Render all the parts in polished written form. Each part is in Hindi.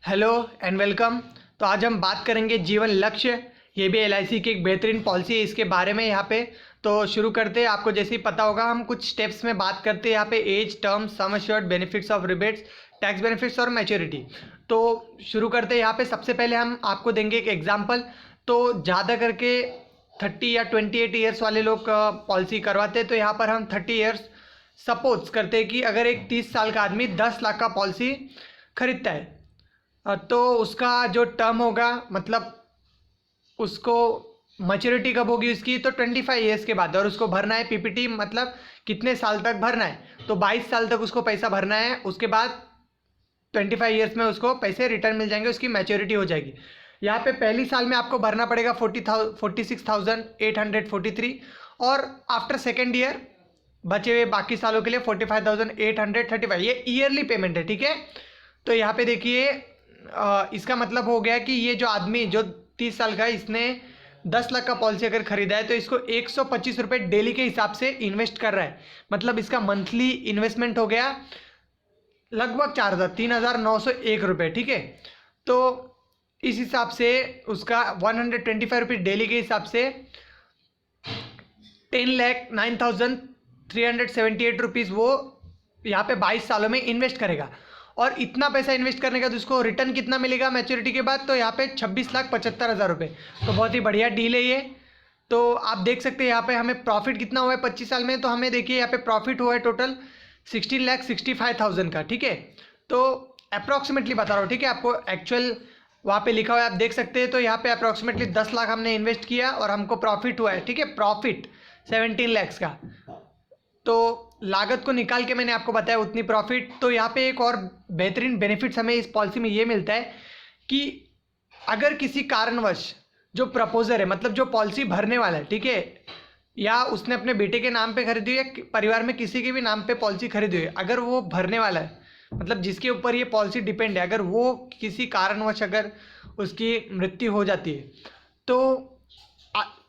Hello and welcome. तो आज हम बात करेंगे जीवन लक्ष्य, ये भी एलआईसी की एक बेहतरीन पॉलिसी है, इसके बारे में यहाँ पे। तो शुरू करते हैं। आपको जैसे ही पता होगा हम कुछ स्टेप्स में बात करते हैं यहाँ पे, age, term, sum assured, benefits of rebates, tax benefits और मैच्योरिटी। तो शुरू करते हैं यहाँ पे। सबसे पहले हम आपको देंगे एक एग्जाम्पल। तो ज़्यादा करके 30 या 28 ईयर्स वाले लोग पॉलिसी करवाते हैं। तो यहाँ पर हम 30 ईयर्स सपोज करते हैं कि अगर एक 30 साल का आदमी 10 लाख का पॉलिसी खरीदता है, तो उसका जो टर्म होगा, मतलब उसको मैच्योरिटी कब होगी उसकी, तो 25 ईयर्स के बाद। और उसको भरना है पीपीटी, मतलब कितने साल तक भरना है, तो 22 साल तक उसको पैसा भरना है। उसके बाद 25 ईयर्स में उसको पैसे रिटर्न मिल जाएंगे, उसकी मैच्योरिटी हो जाएगी। यहाँ पे पहली साल में आपको भरना पड़ेगा 46,843, और आफ्टर सेकेंड ईयर बचे हुए बाकी सालों के लिए 45,835। ये ईयरली पेमेंट है, ठीक है। तो यहाँ पे देखिए, इसका मतलब हो गया कि ये जो आदमी जो 30 साल का है, इसने 10 लाख का पॉलिसी अगर खरीदा है, तो इसको 125 रुपये डेली के हिसाब से इन्वेस्ट कर रहा है। मतलब इसका मंथली इन्वेस्टमेंट हो गया लगभग 3,901 रुपये, ठीक है। तो इस हिसाब से उसका 125 रुपये डेली के हिसाब से 10,09,378 रुपीज़ वो यहाँ पे 22 सालों में इन्वेस्ट करेगा। और इतना पैसा इन्वेस्ट करने का तो उसको रिटर्न कितना मिलेगा मैच्योरिटी के बाद, तो यहाँ पे 26,75,000 रुपये। तो बहुत ही बढ़िया डील है ये। तो आप देख सकते हैं यहाँ पे हमें प्रॉफिट कितना हुआ है 25 साल में। तो हमें देखिए यहाँ पे प्रॉफिट हुआ है टोटल 16,65,000 का, ठीक है। तो अप्रॉक्सीमेटली बता रहा हूँ, ठीक है, आपको एक्चुअल वहाँ पे लिखा हुआ है, आप देख सकते हैं। तो यहाँ पे अप्रॉक्सीमेटली 10 लाख हमने इन्वेस्ट किया और हमको प्रॉफिट हुआ है, ठीक है, प्रॉफिट 17 लाख का। तो लागत को निकाल के मैंने आपको बताया उतनी प्रॉफिट। तो यहाँ पे एक और बेहतरीन बेनिफिट्स हमें इस पॉलिसी में ये मिलता है कि अगर किसी कारणवश जो प्रपोजर है, मतलब जो पॉलिसी भरने वाला है, ठीक है, या उसने अपने बेटे के नाम पे खरीदी है या परिवार में किसी के भी नाम पे पॉलिसी खरीदी है, अगर वो भरने वाला है, मतलब जिसके ऊपर ये पॉलिसी डिपेंड है, अगर वो किसी कारणवश अगर उसकी मृत्यु हो जाती है, तो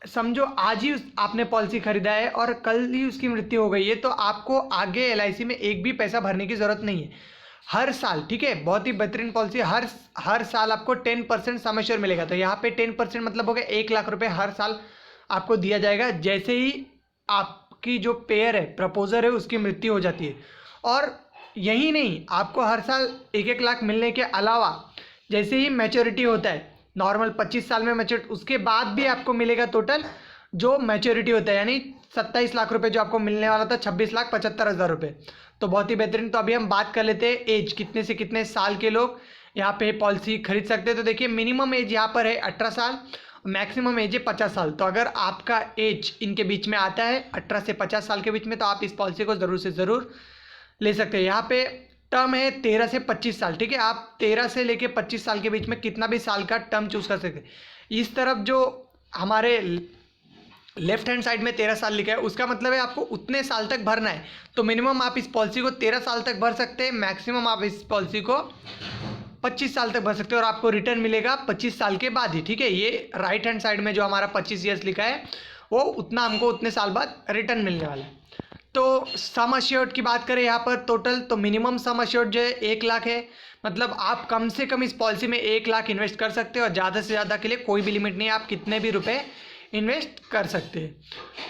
समझो आज ही आपने पॉलिसी खरीदा है और कल ही उसकी मृत्यु हो गई है, तो आपको आगे एलआईसी में एक भी पैसा भरने की ज़रूरत नहीं है। हर साल, ठीक है, बहुत ही बेहतरीन पॉलिसी, हर साल आपको 10% सम एश्योर्ड मिलेगा। तो यहाँ पे 10% मतलब हो गया 1 लाख रुपए हर साल आपको दिया जाएगा, जैसे ही आपकी जो पेयर है, प्रपोजर है, उसकी मृत्यु हो जाती है। और यही नहीं, आपको हर साल 1-1 लाख मिलने के अलावा जैसे ही मैच्योरिटी होता है, नॉर्मल 25 साल में मैच्योर, उसके बाद भी आपको मिलेगा टोटल जो मैच्योरिटी होता है, यानी 27 लाख रुपए जो आपको मिलने वाला था, 26,75,000 रुपये। तो बहुत ही बेहतरीन। तो अभी हम बात कर लेते हैं एज, कितने से कितने साल के लोग यहाँ पे पॉलिसी खरीद सकते हैं। तो देखिए, मिनिमम एज यहाँ पर है 18 साल, मैक्सिमम एज है 50 साल। तो अगर आपका एज इनके बीच में आता है 18 से 50 साल के बीच में, तो आप इस पॉलिसी को ज़रूर से ज़रूर ले सकते हैं। यहाँ पे टर्म है 13 से 25 साल, ठीक है। आप 13 से लेके 25 साल के बीच में कितना भी साल का टर्म चूज कर सकते हैं। इस तरफ जो हमारे लेफ्ट हैंड साइड में 13 साल लिखा है, उसका मतलब है आपको उतने साल तक भरना है। तो मिनिमम आप इस पॉलिसी को 13 साल तक भर सकते हैं, मैक्सिमम आप इस पॉलिसी को 25 साल तक भर सकते हैं, और आपको रिटर्न मिलेगा 25 साल के बाद ही, ठीक है। ये राइट हैंड साइड में जो हमारा 25 ईयर्स लिखा है, वो उतना हमको उतने साल बाद रिटर्न मिलने वाला है। तो सम अश्योर्ड की बात करें यहाँ पर टोटल, तो मिनिमम सम अश्योर्ड जो है 1 लाख है। मतलब आप कम से कम इस पॉलिसी में 1 लाख इन्वेस्ट कर सकते हो, और ज़्यादा से ज़्यादा के लिए कोई भी लिमिट नहीं है, आप कितने भी रुपए इन्वेस्ट कर सकते हैं।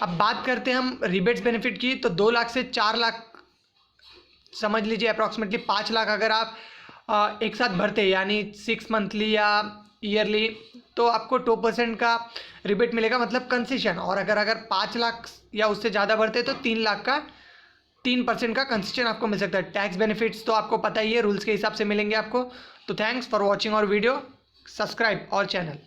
अब बात करते हैं हम रिबेट्स बेनिफिट की। तो 2 लाख से 4 लाख समझ लीजिए, अप्रॉक्सीमेटली 5 लाख अगर आप एक साथ भरते हैं, यानी 6 मंथली या ईयरली, तो आपको 2% का रिबेट मिलेगा, मतलब कंसेशन। और अगर 5 लाख या उससे ज़्यादा भरते तो 3 लाख का 3% का कंसेशन आपको मिल सकता है। टैक्स बेनिफिट्स तो आपको पता ही है, रूल्स के हिसाब से मिलेंगे आपको। तो thanks for watching our video, subscribe our channel.